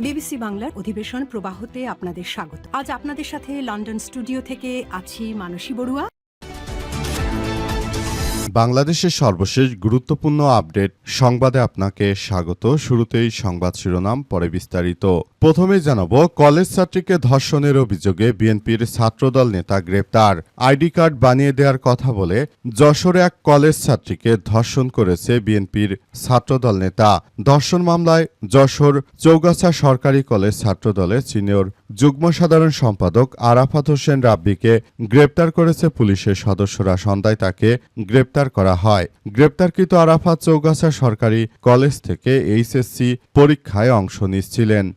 BBC বাংলার অধিবেশন প্রবাহতে আপনাদের স্বাগত। আজ আপনাদের সাথে লন্ডন স্টুডিও থেকে আছি মানসী বড়ুয়া। বাংলাদেশের সর্বশেষ গুরুত্বপূর্ণ আপডেট সংবাদে আপনাকে স্বাগত। শুরুতেই সংবাদ শিরোনাম, পরে বিস্তারিত। প্রথমেই জানাবো, কলেজ ছাত্রীকে ধর্ষণের অভিযোগে বিএনপির ছাত্রদল নেতা গ্রেপ্তার। আইডি কার্ড বানিয়ে দেওয়ার কথা বলে যশোরে এক কলেজ ছাত্রীকে ধর্ষণ করেছে বিএনপির ছাত্রদল নেতা। ধর্ষণ মামলায় যশোর চৌগাছা সরকারি কলেজ ছাত্রদলের সিনিয়র যুগ্ম সাধারণ সম্পাদক আরাফাত হোসেন রাব্বিকে গ্রেপ্তার করেছে পুলিশের সদস্যরা। সন্ধ্যায় তাকে গ্রেপ্তার করা হয়। গ্রেপ্তারকৃত আরাফাত চৌগাছা সরকারি কলেজ থেকে এইচএসসি পরীক্ষায় অংশ নিচ্ছিলেন।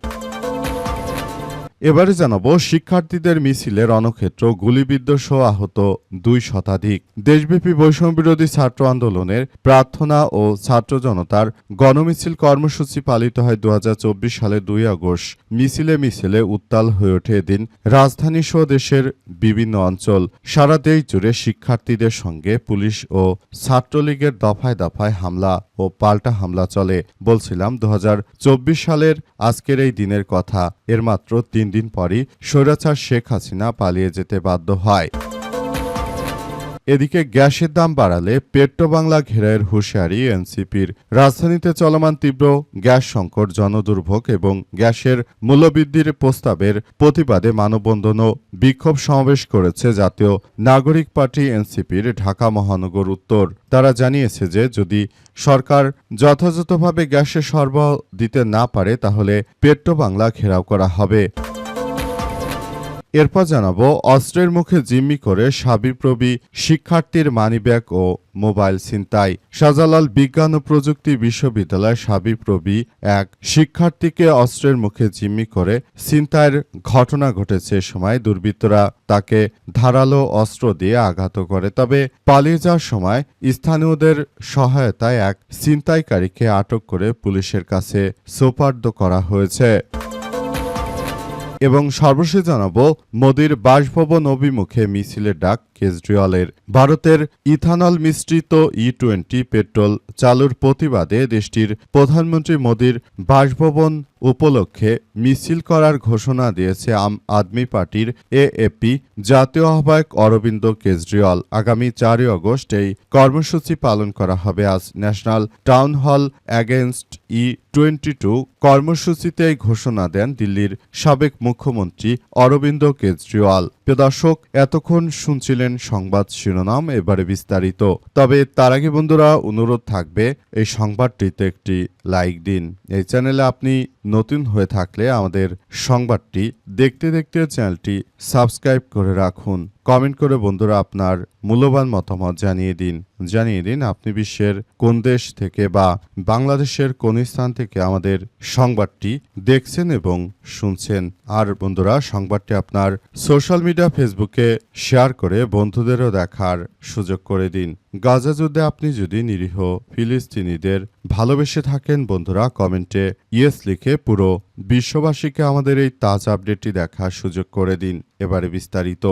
এবারে জানাবো, শিক্ষার্থীদের মিছিলে রণক্ষেত্র, গুলিবিদ্ধ সহ আহত 2 শতাধিক। দেশব্যাপী বৈষম্যবিরোধী ছাত্র আন্দোলনের প্রার্থনা ও ছাত্র জনতার গণমিছিল কর্মসূচি পালিত হয় 2024 সালের 2 আগস্ট। মিছিলে উত্তাল হয়ে ওঠে এদিন রাজধানী সহ দেশের বিভিন্ন অঞ্চল। সারা দেশ জুড়ে শিক্ষার্থীদের সঙ্গে পুলিশ ও ছাত্রলীগের দফায় দফায় হামলা ও পাল্টা হামলা চলে। বলছিলাম 2024 সালের আজকের এই দিনের কথা। এর মাত্র 3 দিন পরই স্বৈরাচার শেখ হাসিনা পালিয়ে যেতে বাধ্য হয়। এদিকে গ্যাসের দাম বাড়ালে পেট্রোবাংলা ঘেরায়ের হুঁশিয়ারি এনসিপির। রাজধানীতে চলমান তীব্র গ্যাস সংকট, জনদুর্ভোগ এবং গ্যাসের মূল্যবৃদ্ধির প্রস্তাবের প্রতিবাদে মানববন্ধন ও বিক্ষোভ সমাবেশ করেছে জাতীয় নাগরিক পার্টি এনসিপির ঢাকা মহানগর উত্তর। তারা জানিয়েছে যে যদি সরকার যথাযথভাবে গ্যাসের সরবরাহ দিতে না পারে তাহলে পেট্রোবাংলা ঘেরাও করা হবে। এরপর জানাবো, অস্ত্রের মুখে জিম্মি করে শাবিপ্রবি শিক্ষার্থীর মানিব্যাগ ও মোবাইল ছিনতাই। শাহজালাল বিজ্ঞান ও প্রযুক্তি বিশ্ববিদ্যালয়ের শাবিপ্রবি এক শিক্ষার্থীকে অস্ত্রের মুখে জিম্মি করে ছিনতাইয়ের ঘটনা ঘটেছে। সময় দুর্বৃত্তরা তাকে ধারালো অস্ত্র দিয়ে আঘাত করে। তবে পালিয়ে যাওয়ার সময় স্থানীয়দের সহায়তায় এক ছিনতাইকারীকে আটক করে পুলিশের কাছে সোপর্দ করা হয়েছে। এবং সর্বশেষ জানাবো, মোদির বাসভবন অভিমুখে মিছিলের ডাক কেজরিওয়ালের। ভারতের ইথানল মিশ্রিত E20 পেট্রোল চালুর প্রতিবাদে দেশটির প্রধানমন্ত্রী মোদির বাসভবন উপলক্ষে মিছিল করার ঘোষণা দিয়েছে আম আদমি পার্টির AAP জাতীয় আহ্বায়ক অরবিন্দ কেজরিওয়াল। আগামী 4 আগস্ট এই কর্মসূচি পালন করা হবে। আজ national town hall against E22 কর্মসূচিতে এই ঘোষণা দেন দিল্লির সাবেক মুখ্যমন্ত্রী অরবিন্দ কেজরিওয়াল। প্রিয় দর্শক, এতক্ষণ শুনছিলেন সংবাদ শিরোনাম, এবারে বিস্তারিত। তবে তার আগে বন্ধুরা, অনুরোধ থাকবে এই সংবাদটিতে একটি লাইক দিন। এই চ্যানেলে আপনি নতুন হয়ে থাকলে আমাদের সংবাদটি দেখতে দেখতে চ্যানেলটি সাবস্ক্রাইব করে রাখুন। কমেন্ট করে বন্ধুরা আপনার মূল্যবান মতামত জানিয়ে দিন আপনি বিশ্বের কোন দেশ থেকে বা বাংলাদেশের কোন স্থান থেকে আমাদের সংবাদটি দেখছেন এবং শুনছেন। আর বন্ধুরা, সংবাদটি আপনার সোশ্যাল মিডিয়া ফেসবুকে শেয়ার করে বন্ধুদেরও দেখার সুযোগ করে দিন। গাজা যুদ্ধে আপনি যদি নিরীহ ফিলিস্তিনিদের ভালোবেসে থাকেন বন্ধুরা, কমেন্টে ইয়েস লিখে পুরো বিশ্ববাসীকে আমাদের এই তাজা আপডেটটি দেখার সুযোগ করে দিন। এবারে বিস্তারিত।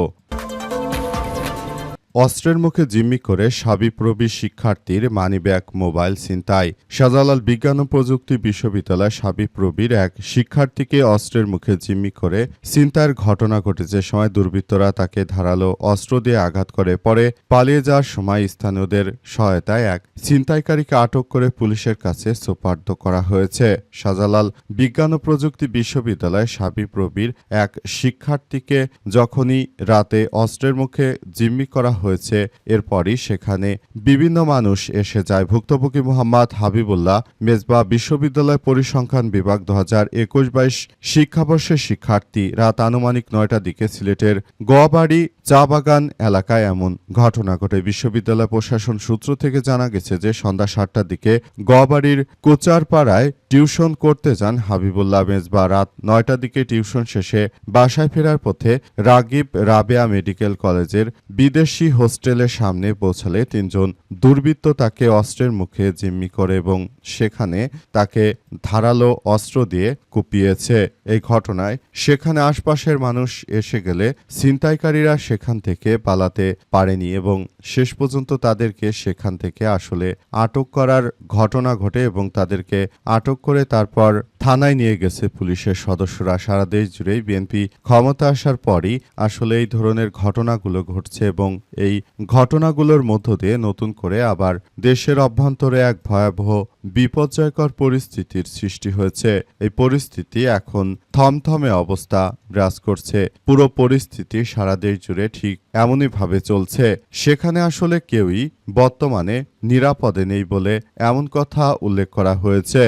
অস্ত্রের মুখে জিম্মি করে শাবিপ্রবি শিক্ষার্থীর মানিব্যাগ, মোবাইল ছিনতাই। শাহজালাল বিজ্ঞান ও প্রযুক্তি বিশ্ববিদ্যালয় শাবিপ্রবির এক শিক্ষার্থীকে অস্ত্রের মুখে জিম্মি করে ছিনতাইয়ের ঘটনা ঘটেছে। সময় দুর্বৃত্তরা তাকে ধারালো অস্ত্র দিয়ে আঘাত করে। পরে পালিয়ে যাওয়ার সময় স্থানীয়দের সহায়তায় এক ছিনতাইকারীকে আটক করে পুলিশের কাছে সোপর্দ করা হয়েছে। শাহজালাল বিজ্ঞান ও প্রযুক্তি বিশ্ববিদ্যালয় শাবিপ্রবির এক শিক্ষার্থীকে যখনই রাতে অস্ত্রের মুখে জিম্মি করা হয়েছে, এরপরই সেখানে বিভিন্ন মানুষ এসে যায়। ভুক্তভোগী মোহাম্মদ হাবিবুল্লাহ মেজবা বিশ্ববিদ্যালয় পরিসংখ্যান বিভাগ 2021-22 শিক্ষাবর্ষের শিক্ষার্থী। রাত আনুমানিক 9টার দিকে সিলেটের গোয়াবাড়ি চা বাগান এলাকায় এমন ঘটনা ঘটে। বিশ্ববিদ্যালয় প্রশাসন সূত্র থেকে জানা গেছে যে সন্ধ্যা 7টার দিকে গোয়াবাড়ির কোচারপাড়ায় টিউশন করতে যান হাবিবুল্লাহ মেজবা। রাত 9টার দিকে টিউশন শেষে বাসায় ফেরার পথে রাগিব রাবেয়া মেডিকেল কলেজের বিদেশি হোস্টেলের সামনে পৌঁছালে 3 জন দুর্বৃত্ত তাকে অস্ত্রের মুখে জিম্মি করে এবং সেখানে তাকে ধারালো অস্ত্র দিয়ে কুপিয়েছে। এই ঘটনায় সেখানে আশপাশের মানুষ এসে গেলে ছিনতাইকারীরা সেখান থেকে পালাতে পারেনি এবং শেষ পর্যন্ত তাদেরকে সেখান থেকে আসলে আটক করার ঘটনা ঘটে এবং তাদেরকে আটক করে তারপর থানায় নিয়ে গেছে পুলিশের সদস্যরা। সারা দেশ জুড়েই বিএনপি ক্ষমতা আসার পরই আসলে এই ধরনের ঘটনাগুলো ঘটছে এবং এই ঘটনাগুলোর মধ্য দিয়ে নতুন করে আবার দেশের অভ্যন্তরে এক ভয়াবহ বিপর্যয়কর পরিস্থিতির সৃষ্টি হয়েছে। এই পরিস্থিতি এখন থমথমে অবস্থা বিরাজ করছে। পুরো পরিস্থিতি সারা দেশ জুড়ে ঠিক এমনইভাবে চলছে। সেখানে আসলে কেউই বর্তমানে নিরাপদে নেই বলে এমন কথা উল্লেখ করা হয়েছে।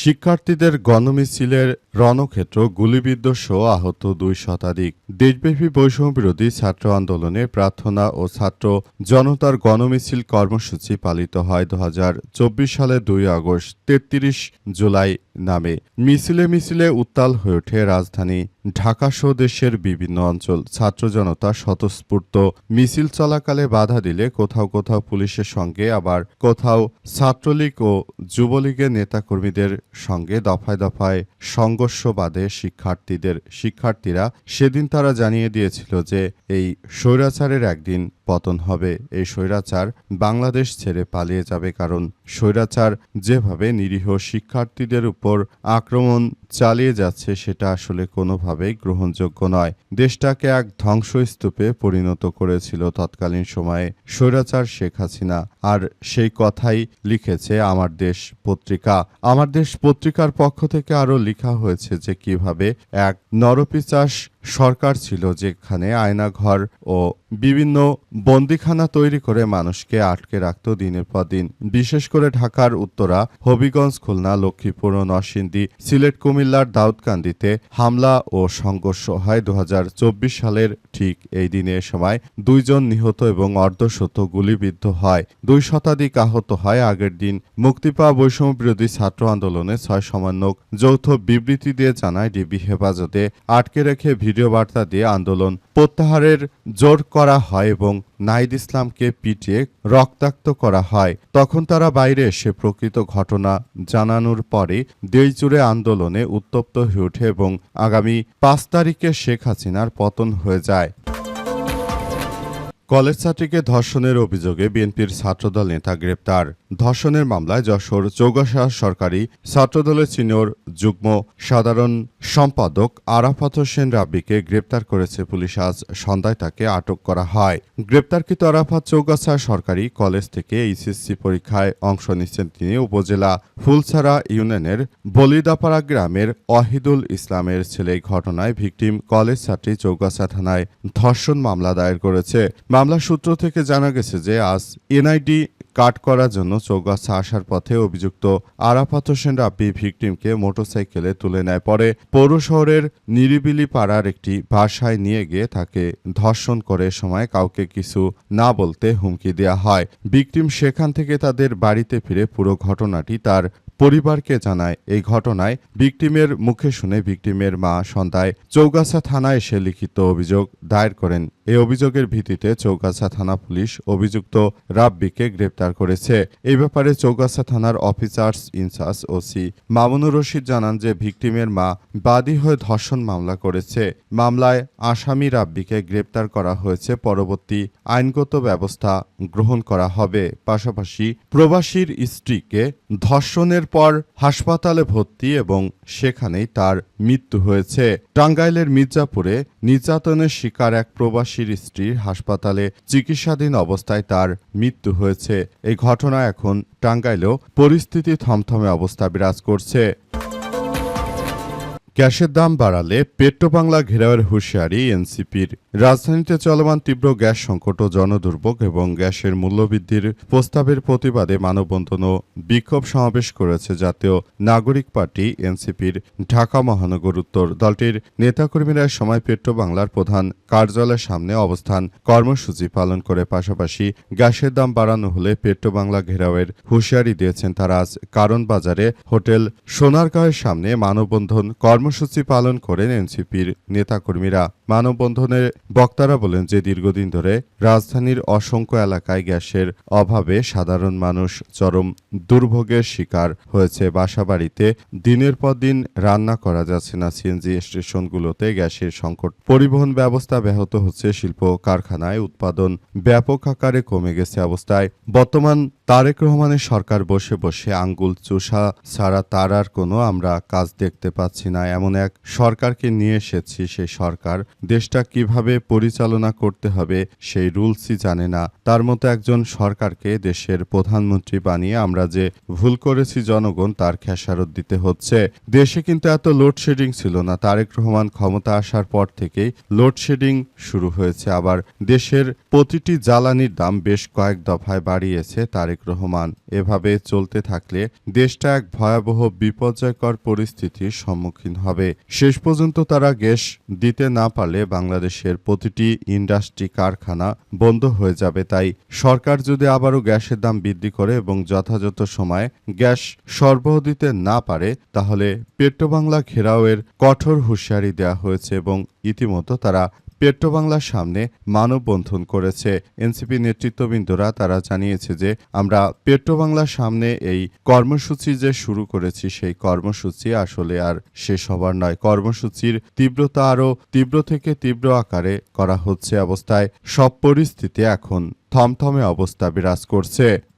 শিক্ষার্থীদের গণমিছিলের রণক্ষেত্র, গুলিবিদ্ধ সহ আহত 2 শতাধিক। দেশব্যাপী বৈষম্যবিরোধী ছাত্র আন্দোলনে প্রার্থনা ও ছাত্র জনতার গণমিছিল কর্মসূচি পালিত হয় 2024 সালের 2 আগস্ট 33 জুলাই নামে। মিছিলে মিছিলে উত্তাল হয়ে ওঠে রাজধানী ঢাকাসহ দেশের বিভিন্ন অঞ্চল। ছাত্র জনতা স্বতঃস্ফূর্ত মিছিল চলাকালে বাধা দিলে কোথাও কোথাও পুলিশের সঙ্গে, আবার কোথাও ছাত্রলীগ ও যুবলীগের নেতাকর্মীদের সঙ্গে দফায় দফায় সংঘর্ষ বাধে শিক্ষার্থীরা। সেদিন তারা জানিয়ে দিয়েছিল যে এই স্বৈরাচারের একদিন পতন হবে। এই স্বৈরাচার বাংলাদেশ ছেড়ে পালিয়ে যাবে, কারণ স্বৈরাচার যেভাবে নিরীহ শিক্ষার্থীদের উপর আক্রমণ চালিয়ে যাচ্ছে সেটা আসলে কোনোভাবেই গ্রহণযোগ্য নয়। দেশটাকে এক ধ্বংসস্তূপে পরিণত করেছিল তৎকালীন সময়ে স্বৈরাচার শেখ হাসিনা। আর সেই কথাই লিখেছে আমার দেশ পত্রিকা। আমার দেশ পত্রিকার পক্ষ থেকে আরও লেখা হয়েছে যে কিভাবে এক নরপিশাচ সরকার ছিল, যেখানে আয়নাঘর ও বিভিন্ন বন্দিখানা তৈরি করে মানুষকে আটকে রাখত দিনের পর দিন। বিশেষ করে ঢাকার উত্তরা, হবিগঞ্জ, খুলনা, লক্ষ্মীপুর ও নরসিংদী, সিলেট, কুমিল্লার দাউদকান্দিতে হামলা ও সংঘর্ষ হয় 2024 সালের ঠিক এই দিনে। সময় 2 জন নিহত এবং অর্ধশত গুলিবিদ্ধ হয়, 2 শতাধিক আহত হয়। আগের দিন মুক্তি পাওয়া বৈষম্যবিরোধী ছাত্র আন্দোলনে 6 সমন্বয়ক যৌথ বিবৃতি দিয়ে জানায় ডিবি হেফাজতে আটকে রেখে ভিডিও বার্তা দিয়ে আন্দোলন প্রত্যাহারের জোর করা হয় এবং নাহিদ ইসলামকে পিটিয়ে রক্তাক্ত করা হয়। তখন তারা বাইরে এসে প্রকৃত ঘটনা জানানোর পরে দেশজুড়ে আন্দোলনে উত্তপ্ত হয়ে ওঠে এবং আগামী 5 তারিখে শেখ হাসিনার পতন হয়ে যায়। কলেজ ছাত্রীকে ধর্ষণের অভিযোগে বিএনপির ছাত্রদল নেতা গ্রেপ্তার। ধর্ষণের মামলায় যশোর চৌগাছা সরকারি ছাত্রদলের সিনিয়র যুগ্ম সাধারণ সম্পাদক আরাফাত হোসেন রাব্বিকে গ্রেপ্তার করেছে পুলিশ। আজ সন্ধ্যায় তাকে আটক করা হয়। গ্রেপ্তারকৃত আরাফাত চৌগাছা সরকারি কলেজ থেকে এইচএসসি পরীক্ষায় অংশ নিচ্ছেন। তিনি উপজেলা ফুলছড়া ইউনিয়নের বলিদাপাড়া গ্রামের ওয়াহিদুল ইসলামের ছেলে। এই ঘটনায় ভিকটিম কলেজ ছাত্রী চৌগাছা থানায় ধর্ষণ মামলা দায়ের করেছে। মামলা সূত্র থেকে জানা গেছে যে আজ এনআইডি কাট করার জন্য চৌগাছা আসার পথে অভিযুক্ত আরাফাত হোসেন রাব্বি ভিকটিমকে মোটরসাইকেলে তুলে নেয়। পরে পৌর শহরের নিরিবিলি পাড়ার একটি বাসায় নিয়ে গিয়ে তাকে ধর্ষণ করে। সময় কাউকে কিছু না বলতে হুমকি দেওয়া হয়। ভিকটিম সেখান থেকে তাদের বাড়িতে ফিরে পুরো ঘটনাটি তার পরিবারকে জানায়। এই ঘটনায় ভিকটিমের মুখে শুনে ভিকটিমের মা সন্ধ্যায় চৌগাছা থানায় এসে লিখিত অভিযোগ দায়ের করেন। এই অভিযোগের ভিত্তিতে চৌগাছা থানা পুলিশ অভিযুক্ত রাব্বিকে গ্রেপ্তার করেছে। এই ব্যাপারে চৌগাছা থানার officers incharge OC Mamunur Rashid জানান যে ভিকটিমের মা বাদী হয়ে ধর্ষণ মামলা করেছে। মামলায় আসামি রাব্বিকে গ্রেপ্তার করা হয়েছে। পরবর্তী আইনগত ব্যবস্থা গ্রহণ করা হবে। পাশাপাশি প্রবাসীর স্ত্রীকে ধর্ষণের পর হাসপাতালে ভর্তি এবং সেখানেই তার মৃত্যু হয়েছে। টাঙ্গাইলের মির্জাপুরে নির্যাতনের শিকার এক প্রবাসীর স্ত্রীর হাসপাতালে চিকিৎসাধীন অবস্থায় তার মৃত্যু হয়েছে। এই ঘটনা এখন টাঙ্গাইলেও পরিস্থিতি থমথমে অবস্থা বিরাজ করছে। গ্যাসের দাম বাড়ালে পেট্রোবাংলা ঘেরাওয়ের হুঁশিয়ারি এনসিপির। রাজধানীতে চলমান তীব্র গ্যাস সংকট ও জনদুর্ভোগ এবং গ্যাসের মূল্যবৃদ্ধির প্রস্তাবের প্রতিবাদে মানববন্ধন ও বিক্ষোভ সমাবেশ করেছে জাতীয় নাগরিক পার্টি এনসিপির ঢাকা মহানগর উত্তর। দলটির নেতাকর্মীরা সময় পেট্রোবাংলার প্রধান কার্যালয়ের সামনে অবস্থান কর্মসূচি পালন করে। পাশাপাশি গ্যাসের দাম বাড়ানো হলে পেট্রোবাংলা ঘেরাওয়ের হুঁশিয়ারি দিয়েছেন তারা। আজ কারণ বাজারে হোটেল সোনারগাঁওয়ের সামনে মানববন্ধন কর্মসূচি পালন করেন এনসিপির নেতাকর্মীরা। মানববন্ধনে বক্তারা বলেন যে দীর্ঘদিন ধরে রাজধানীর অসংখ্য এলাকায় গ্যাসের অভাবে সাধারণ মানুষ চরম দুর্ভোগের শিকার হয়েছে। বাসাবাড়িতে দিনের পর দিন রান্না করা যাচ্ছে না। সিএনজি স্টেশনগুলোতে গ্যাসের সংকট, পরিবহন ব্যবস্থা ব্যাহত হচ্ছে, শিল্প কারখানায় উৎপাদন ব্যাপক আকারে কমে গেছে। অবস্থায় বর্তমান তারেক রহমানের সরকার বসে বসে আঙ্গুল চুষা ছাড়া তার আর কোনো আমরা কাজ দেখতে পাচ্ছি না। এমন এক সরকারকে নিয়ে এসেছি, সেই সরকার দেশটা কিভাবে পরিচালনা করতে হবে সেই রুলসই জানে না। তার মতো একজন সরকারকে দেশের প্রধানমন্ত্রী বানিয়ে আমরা যে ভুল করেছি জনগণ তার খেসারত দিতে হচ্ছে। দেশে কিন্তু এত লোডশেডিং ছিল না। তারেক রহমান ক্ষমতা আসার পর থেকেই লোডশেডিং শুরু হয়েছে। আবার দেশের প্রতিটি জ্বালানির দাম বেশ কয়েক দফায় বাড়িয়েছে তারেক রহমান। এভাবে চলতে থাকলে দেশটা এক ভয়াবহ বিপর্যয়কর পরিস্থিতির সম্মুখীন হবে। শেষ পর্যন্ত তারা গ্যাস দিতে না পারলে বাংলাদেশের প্রতিটি ইন্ডাস্ট্রি কারখানা বন্ধ হয়ে যাবে। তাই সরকার যদি আবারও গ্যাসের দাম বৃদ্ধি করে এবং যথাযথ সময়ে গ্যাস সরবরাহ দিতে না পারে তাহলে পেট্রোবাংলা ঘেরাওয়ের কঠোর হুঁশিয়ারি দেওয়া হয়েছে এবং ইতিমধ্যে তারা পেট্রোবাংলার সামনে মানববন্ধন করেছে। এনসিপি নেতৃত্ববৃন্দরা তারা জানিয়েছে যে আমরা পেট্রোবাংলার সামনে এই কর্মসূচি যে শুরু করেছি সেই কর্মসূচি আসলে আর শেষ হবার নয়। কর্মসূচির তীব্রতা আরও তীব্র থেকে তীব্র আকারে করা হচ্ছে। অবস্থায় সব পরিস্থিতি এখন থমথমে অবস্থা বিরাজ করছে।